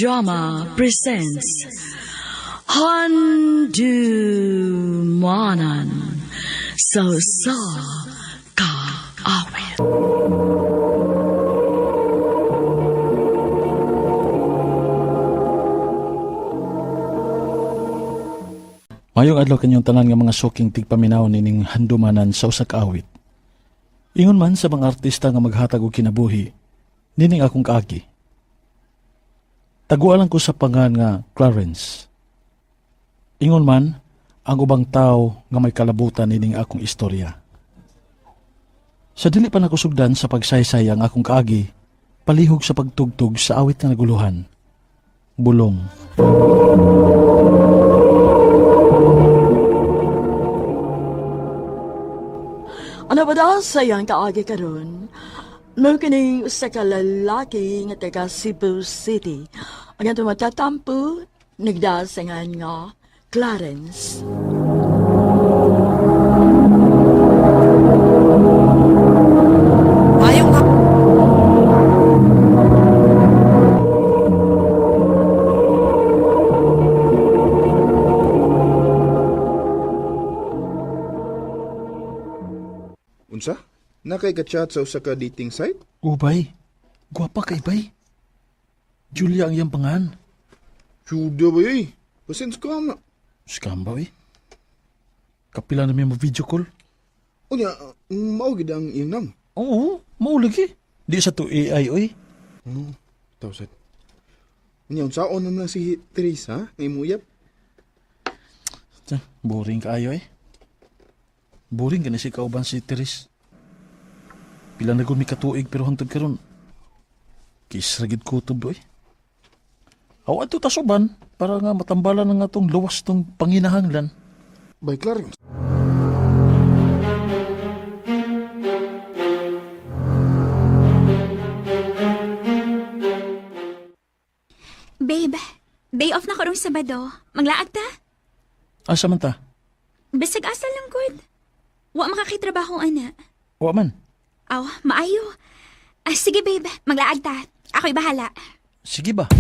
Drama presents Handumanan So Ka Awit. Mayong adlaw kanyang tanan nga mga suking tigpaminaw nining handumanan sa usa ka awit. Ingon man sa mga artista nga maghatag og kinabuhi, nining akong kaagi. Tagualan ko sa pangan nga Clarence. Ingon man ang ubang tao nga may kalabutan nining akong istorya. Sa dili pa nakusugdan sa pagsaysay ang akong kaagi, palihog sa pagtugtog sa awit nga naguluhan. Bulong. Ano ba daw sayang kaagi karon? Mo kining usa ka lalaki nga taga Cebu City. Ang ato matatampo, nagdasangan nga Clarence. Mayong Unsa? Nakay ka-chat sa usa ka dating site? Ubay, guwapa kay bay. Julia ang iyang pangan. Juda ba yun? Pasens ka na. Scam ba eh? Kapila na may video call. Unya, maugid ang iyang nam. Oo, maulig eh. Di sa to AI oy. Tawsat. Unya, unsaon naman si Teresa, nga imuyap? Boring kaayo eh. Boring ka na si kauban si Teres. Pila na mi katuig pero hangtod karon. Kisragid kutob oy. Aw ato tasuban para nga matambalan ng atong luwas tong panginahanglan. By Clarence. Babe, day off na karong Sabado. Maglaag ta? Asa man ta? Basag asal lang good. Wa makakitrabaho ana. Wa man. Aw, maayo. Sige babe, maglaag ta. Ako'y bahala. Sige ba?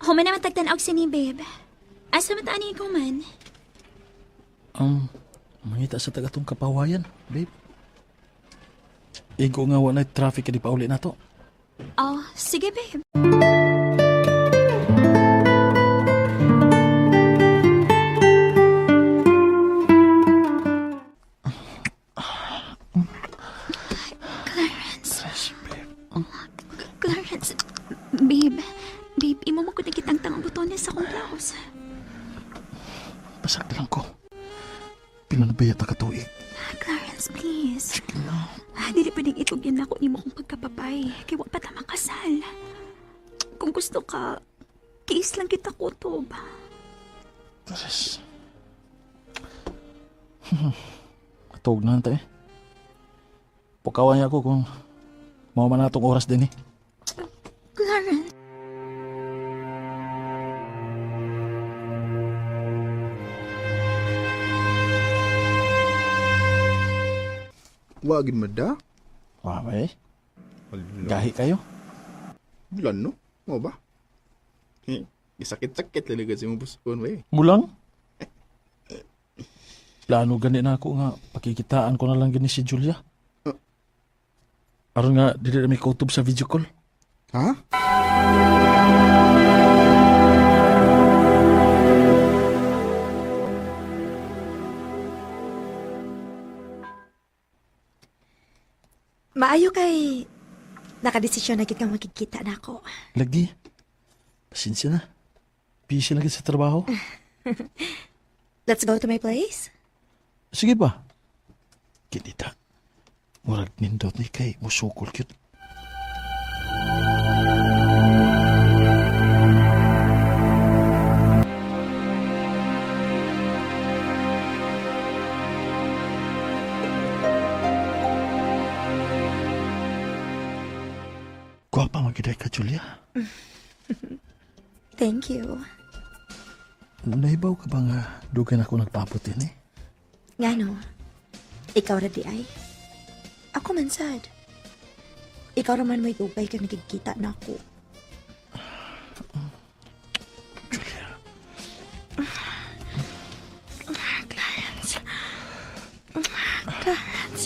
Human na matagtanaw sini babe. Asa mataani ko man? Mangita sa tagatong kapawayan, babe. Igo nga wala traffic kadi pauli na to. Oh, sige babe. Clarence, babe, imo mo ko nakitang tangang butones sa kong blouse. Pasag na lang ko. Pinanabayat na katuig. Clarence, please. Sige na. Dili pwedeng itugyan ako nimo kong pagkapapay. Kaya wa pa ta makasal. Kung gusto ka, kiis lang kita kutob. Teres. Katog na nanta eh. Pukawan niya ako kung mau man natong oras din eh. Clarence. Wagin mada? Wah, eh. Hala. Gahi kayo. Bulan, no? Mo ba? Isakit-sakit talaga si mga buskon, wey. Mulang? Plano gani na ako nga pakikitaan ko na lang gani si Julia. Aron nga dili na may kautob sa video call. Ha? Maayo kay nakadesisyon na kang makikita na ako. Lagi. Pasensya na. Busy lagi sa trabaho. Let's go to my place? Sige ba? Kinita. Murag nindot ni kay musukol cute. Gwapa magiday ka, Julia. Thank you. Naibaw ka ba nga dugan ako nagpaputin eh? Nga no, ikaw ra di ay. Ako man sad. Ikaw raman may dugay kag nagkikita na ako. Clarence. Clarence.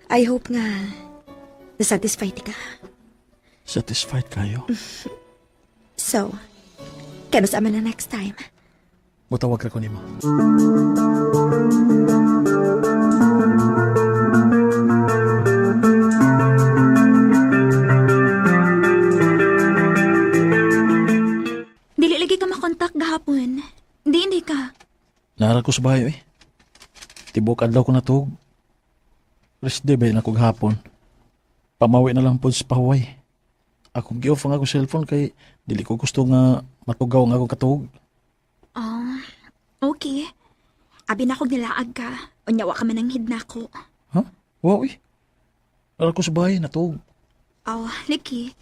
I hope nga nasatisfied ka. Satisfied kayo? So, kano sa aman na next time? Mutawag ka ko nimo. Dili lagi ka makontak gahapon. Hindi ka. Naaral ko sa bahay eh. Tibok adlaw ko natug. Rest day ba na kog hapon. Pamawi na lang po sa pahuway. Akong gi-off ang akong cellphone kay dili ko gusto nga matugaw ang akong katug. Oh, okay. Abi na kog nilaag ka. Unyawa ka man ang hid na ko. Ha? Wow eh. Aral ko sa bahay natug. Oh, Liki.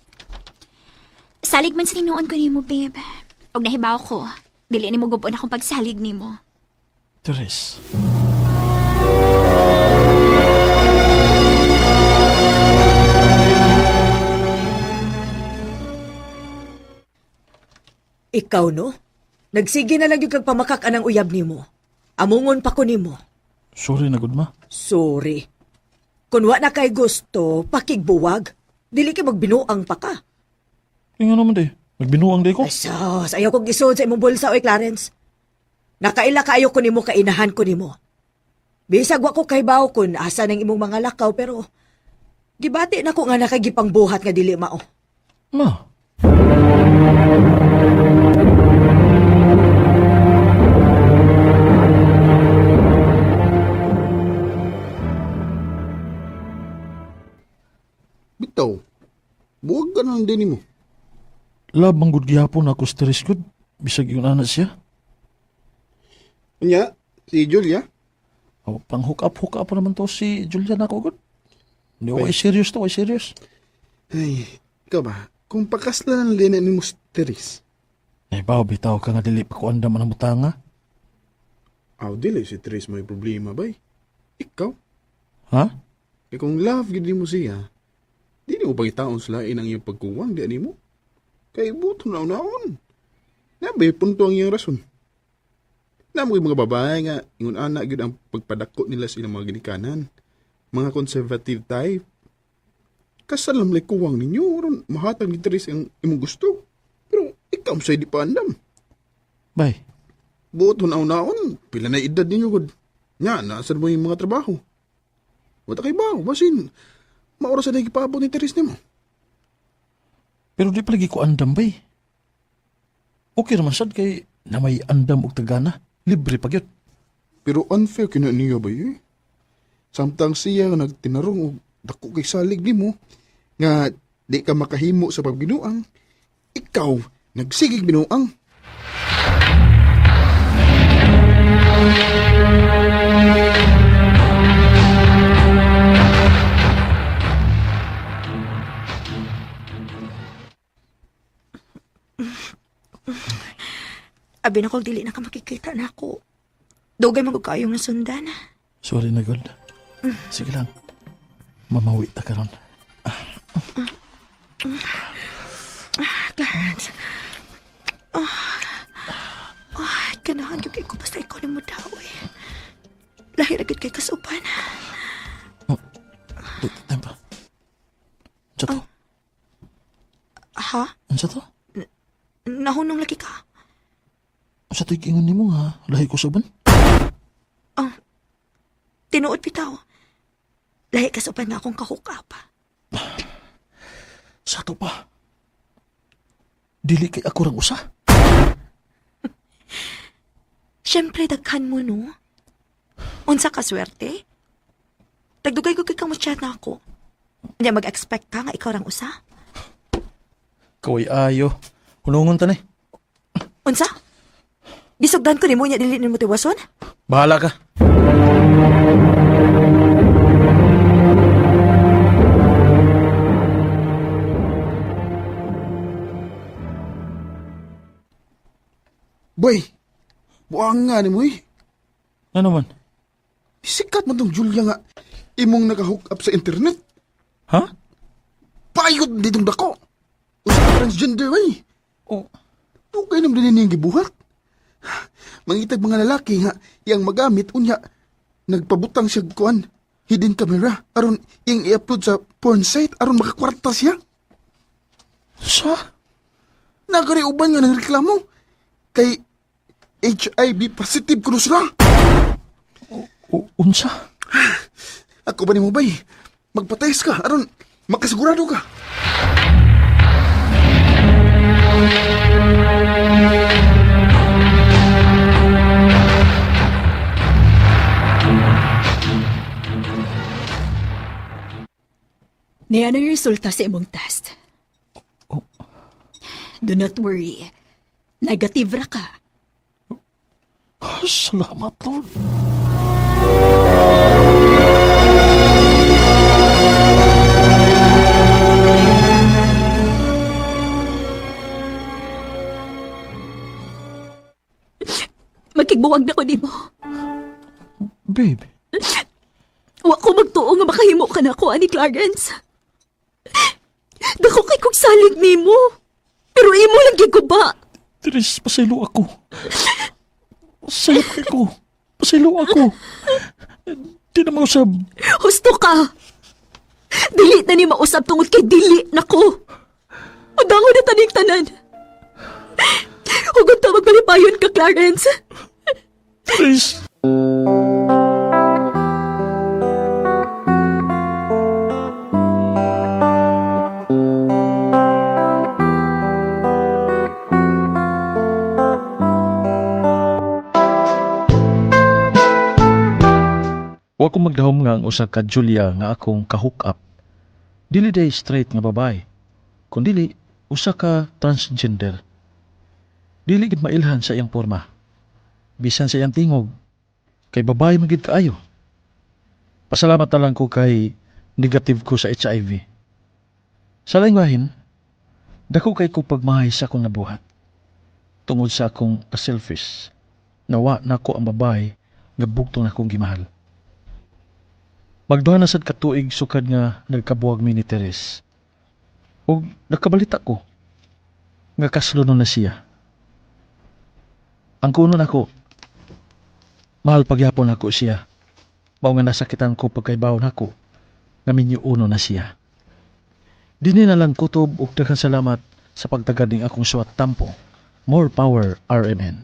Salig man sa tinuon ko nimo, babe. Og nahibaw ko, dili nimo gubon akong pagsalig nimo. Teres. Ikaw, no? Nagsige na lang yung kagpamakak anang uyab nimo. Amungon pa ko nimo. Sorry na gud ma. Sorry. Kung wa na kay gusto, pakigbuwag. Dili kay magbinuang pa ka. Nga naman de. Nagbinuang de ko. Ay sos, ayaw kong isod sa imong bulsa, oy Clarence. Nakaila kaayo ko nimo, kainahan ko nimo. Bisag wa ko kaybaw kun asa ng imong mga lakaw, pero gibati na ko nga nakagipang buhat nga dili mao. Ma. Bitaw, buwag ka nang din mo. Lab manggod gihapon ako stress gud. Bisag yung anak siya. Kanya, si Julia, Oh, pang hook up naman to si Julian ako gud. Hindi ko Ay. serious to, serious. ay, ikaw ba, kung pakaslan ang lina ni Musteris, Eh, bitaw ka nga dili pa ko andam ang mutanga. aw, dili si Teres may problema, bay. Ikaw, Ha? kaya kung love gid mo siya, di mo pagitaon sa lain ang iyong pagkuwang, di ani mo. Kay buto na unaon. Nabay, punto ang iyong rason. Na mo mga babae nga, ingon anak gid ang pagpadako nila sa ilang mga ginikanan. Mga conservative type. Kasalam lay kuwang ninyo, ron mahatag ni Teres ang imong gusto. Pero ikaw sa'y di pa andam. Bay, Buto na unaon, pila na edad ninyo gud. Nya, naasan mo yung mga trabaho. Wata kay ba, basin, maoras na ikipaabot ni Teres nimo. pero di palagi ko andam bay. Okay naman sad kay na may andam og tagana. Libre pa gyud. Pero unfair kina niya ba eh? Samtang siya nagtinarong og dako kay salig nimo nga di ka makahimo sa pagbinuang, ikaw nagsigig binuang. Abi na kog dili na ka makikita na ako. Dugay man kog kayong nasundan. Sorry na gud. Sige lang. Mamawi ta karon. Clarence. Ganahan yung kay ko basta ikaw ni mo daw eh. Lahir agad kay kasupan. Tempa. Sa to? Ha? Sa to? Nahunong lagi ka? Sa to ikingon nimo nga. Lahi ko suban. Tinuod bitaw. Lahi kasupan nga akong kahukap. Sa to pa. Dili kay ako rang usa. Siyempre, daghan mo, no? Unsa ka swerte? Tagdugay ko kay kang chat na ako. Hindi mag-expect ka nga ikaw rang usa. Kaway ayo. Hunungon ta ni. Unsa? Gisugdan ko nimo nya dili nimo tiwason? Bahala ka. Boy, buang nga ni mo eh. Ano man? Sikat mo tong Julia nga. Imong naka-hook up sa internet. Ha? Payod ditong dako. Usa ka transgender way. Oh, Dugay naman din yung gibuhat. Mangitag mga lalaki nga yang magamit unya nagpabutang siya kuan hidden camera aron iyang i-upload sa porn site aron makakwarta siya. sa? Nagari uban nga nagreklamo kay HIV positive kuno sila. Unsa? Ako ba ni mo bay? Magpatest ka aron makasigurado ka. Niyan ang resulta sa imong test. Oh. Do not worry. Negative ra ka. Salamat, Lord. Magkigbuwag na ko nimo. Babe, Wa ko magtuo nga makahimo ka na ako, ani Clarence. Dako kay kong salig nimo. Pero imo lang giguba. Tris, pasaylo ako. Sayap kay ko. Pasaylo ako. Di na mausab. Husto ka. Dili na ni mausab tungod kay dili nako. Udango na taning tanan. Hugot ta magbalipayon ka, Clarence. Tris. Wa ko magdahom nga ang usa ka Julia nga akong ka-hook up. Dili day straight nga babae. Kundili usa ka transgender. Dili gid mailhan sa iyang porma. Bisan sa iyang tingog kay babae man gid kaayo. Pasalamat na lang ko kay negative ko sa HIV. Sa lingwahin, dako kay ko pagmahay sa akong nabuhat. Tungod sa akong ka-selfish. Nawa na ko ang babae nga bugtong akong gimahal. Magduha na sad katuig sukad nga nagkabuwag mi ni Teres. O nakabalita ko nga kaslo na siya. Ang kuno nako, mahal pagyapon ako siya. Mao nga nasakitan ko pagkaibaw nako nga minyuuno na siya. Dini na lang kutob ug daghang salamat sa pagtagad ning akong suwat tampo. More power, RMN.